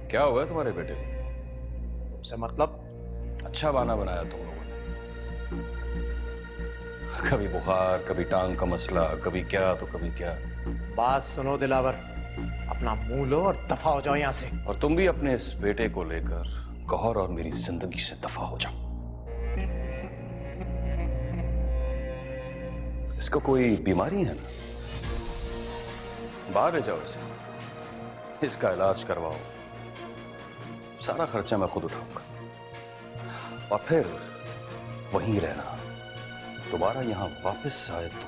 क्या हुआ है तुम्हारे बेटे को? तुमसे मतलब? अच्छा बहाना बनाया तुम लोगों ने। कभी बुखार, कभी टांग का मसला, कभी क्या तो कभी क्या। बात सुनो दिलावर, अपना मुंह लो और दफा हो जाओ यहां से। और तुम भी अपने इस बेटे को लेकर गौहर और मेरी जिंदगी से दफा हो जाओ। इसको कोई बीमारी है ना? बाहर ले जाओ इसे, इसका इलाज करवाओ, सारा खर्चा मैं खुद उठाऊंगा। और फिर वहीं रहना, दोबारा यहां वापस आए तो।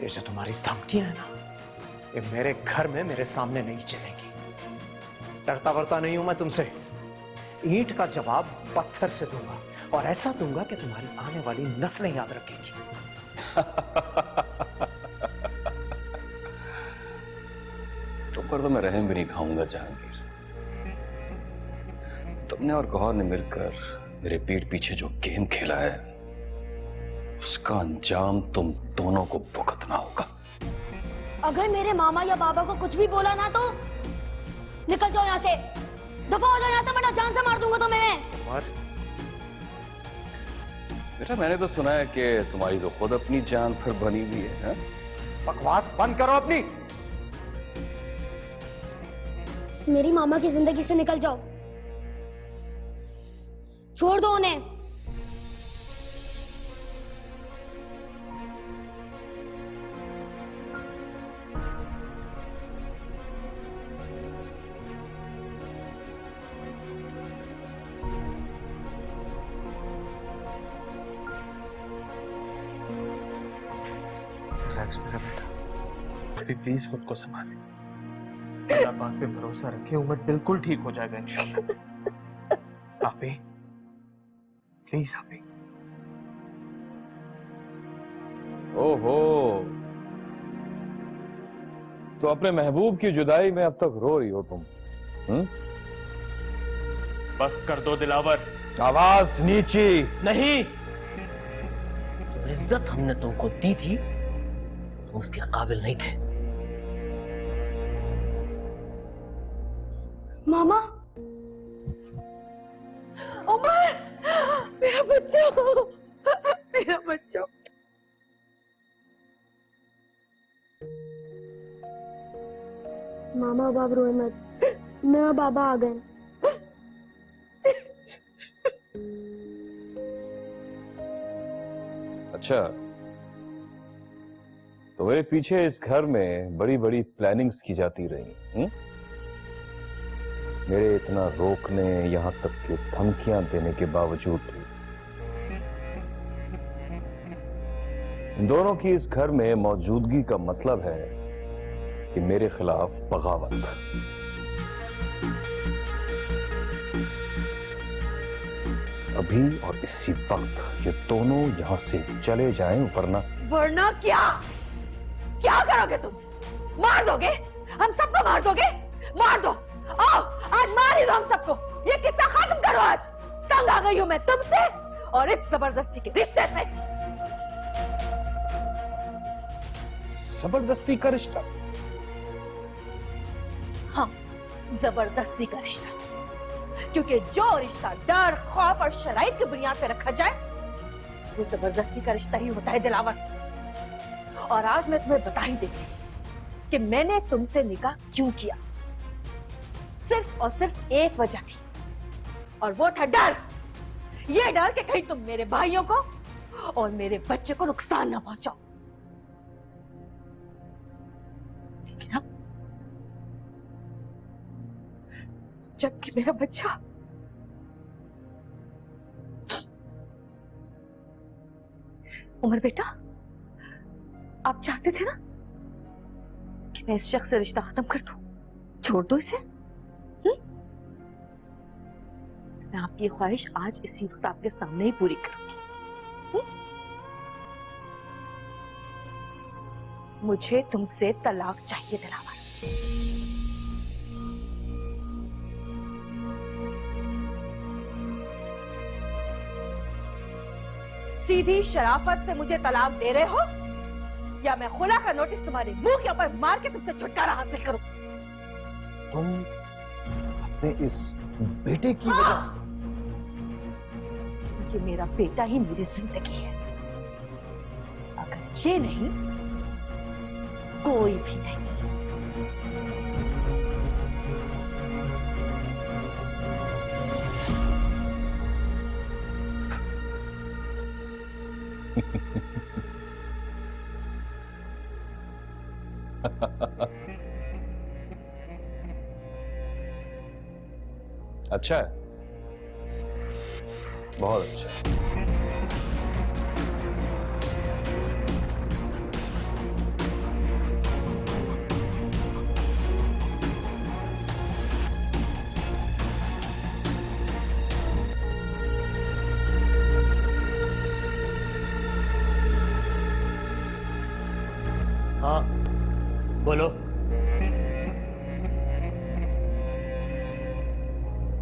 ये जो तुम्हारी धमकियां है ना, ये मेरे घर में मेरे सामने नहीं चलेगी। डरता वरता नहीं हूं मैं तुमसे। ईंट का जवाब पत्थर से दूंगा, और ऐसा दूंगा कि तुम्हारी आने वाली नस्लें याद रखेंगी। तुम पर तो मैं रहम भी नहीं खाऊंगा जहांगीर। तुमने और गौहर ने मिलकर मेरे पीठ पीछे जो गेम खेला है, उसका अंजाम तुम दोनों को भुगतना होगा। अगर मेरे मामा या बाबा को कुछ भी बोला ना तो निकल जाओ यहाँ से, दफा हो जाओ यहाँ से, वरना जान से मार दूंगा तुम्हें मैं। और बेटा, मैंने तो सुना है कि तुम्हारी तो खुद अपनी जान पर बनी हुई है। बकवास बंद करो अपनी। मेरी मामा की जिंदगी से निकल जाओ, छोड़ दो उन्हें। रिलैक्स मेरा बेटा, अभी प्लीज खुद को संभाले। अल्लाह पाक पे भरोसा रखिए, उमर बिल्कुल ठीक हो जाएगा इंशाल्लाह। आपे प्लीज आपे। ओहो, तो अपने महबूब की जुदाई में अब तक रो रही हो तुम? बस कर दो दिलावर। आवाज नीची। नहीं, जो इज्जत हमने तुमको दी थी तुम उसके काबिल नहीं थे। मामा, उमर, मेरा बच्चा, मेरा बच्चा। मामा बाप रोए मत, मैं और बाबा आ गए। अच्छा, तो मेरे पीछे इस घर में बड़ी बड़ी प्लानिंग्स की जाती रही। मेरे इतना रोकने, यहां तक कि धमकियां देने के बावजूद भी इन दोनों की इस घर में मौजूदगी का मतलब है कि मेरे खिलाफ बगावत। अभी और इसी वक्त ये दोनों यहां से चले जाएं, वरना क्या? क्या करोगे तुम? मार दोगे? हम सबको मार दोगे? मार दो, आओ आज मार ही दो हम सबको। ये किस्सा खत्म करो आज। तंग आ गई हूं मैं तुमसे और इस जबरदस्ती के रिश्ते से। जबरदस्ती का रिश्ता? हाँ, जबरदस्ती का रिश्ता, क्योंकि जो रिश्ता डर, खौफ और शराइत की बुनियाद पे रखा जाए वो जबरदस्ती का रिश्ता ही होता है दिलावर। और आज मैं तुम्हें बता ही देती हूँ कि मैंने तुमसे निकाह क्यों किया। सिर्फ और सिर्फ एक वजह थी, और वो था डर। ये डर कि कहीं तुम मेरे भाइयों को और मेरे बच्चे को नुकसान ना पहुंचाओ। लेकिन अब जबकि मेरा बच्चा उमर बेटा, आप चाहते थे ना कि मैं इस शख्स से रिश्ता खत्म कर दूं, छोड़ दो इसे। मैं आपकी ख्वाहिश आज इसी वक्त आपके सामने ही पूरी करूंगी। मुझे तुमसे तलाक चाहिए दिलावर। सीधी शराफत से मुझे तलाक दे रहे हो, या मैं खुला का नोटिस तुम्हारे मुंह के ऊपर मार के तुमसे छुटकारा हासिल करूं। तुम अपने इस बेटे की वजह से। क्योंकि मेरा बेटा ही मेरी जिंदगी है। अगर ये नहीं, कोई भी नहीं। अच्छा है, बहुत अच्छा है। हाँ बोलो।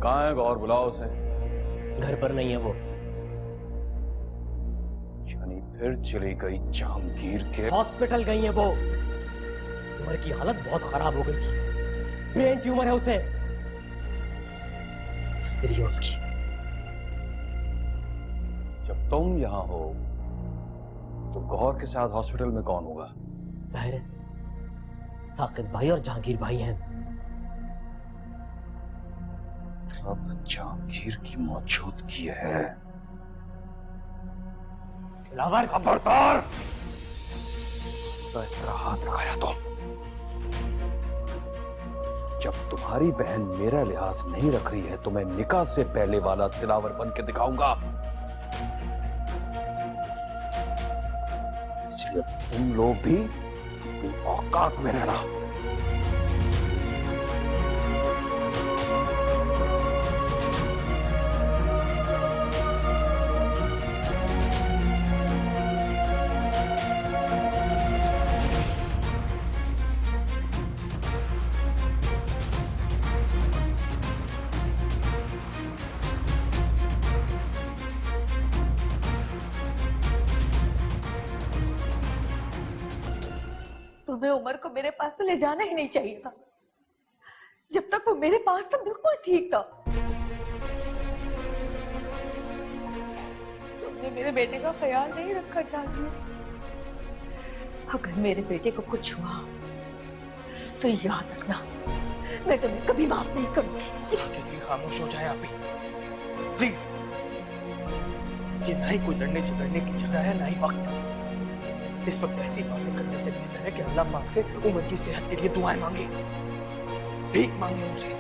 कहाँ है गौर? बुलाओ उसे। घर पर नहीं है वो। यानी फिर चली गई जहांगीर के। हॉस्पिटल गई है वो। उमर की हालत बहुत खराब हो गई थी। ब्रेन ट्यूमर है उसे। सर्जरी है उसकी। जब तुम यहां हो तो गौर के साथ हॉस्पिटल में कौन होगा? जाहिर है साकिब भाई और जहांगीर भाई हैं। अब जहांगीर की मौजूदगी है। दिलावर खबरदार! तो इस तरह हाथ लगाया तो जब तुम्हारी बहन मेरा लिहाज नहीं रख रही है तो मैं निकाह से पहले वाला दिलावर बन के दिखाऊंगा। इसलिए तुम लोग भी अपनी औकात में रहना। तुम्हें उमर को मेरे पास से ले जाना ही नहीं चाहिए था। जब तक वो मेरे पास था बिल्कुल ठीक था। तुमने मेरे बेटे का ख्याल नहीं रखा जहांगीर। अगर मेरे बेटे को कुछ हुआ तो याद रखना, मैं तुम्हें कभी माफ नहीं करूंगी। के लिए खामोश हो जाए आप ही, प्लीज। ये ना ही कोई लड़ने झगड़ने की जगह है, ना ही वक्त। इस वक्त ऐसी बातें करने से बेहतर है कि अल्लाह पाक से उमर की सेहत के लिए दुआएं मांगे, भीख मांगे उनसे।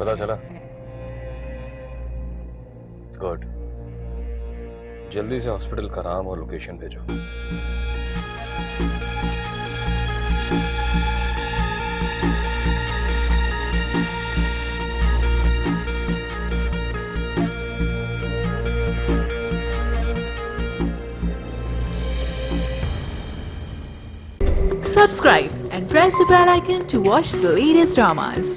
पता चला? गुड। जल्दी से हॉस्पिटल का नाम और लोकेशन भेजो। Subscribe and press the bell icon to watch the latest dramas.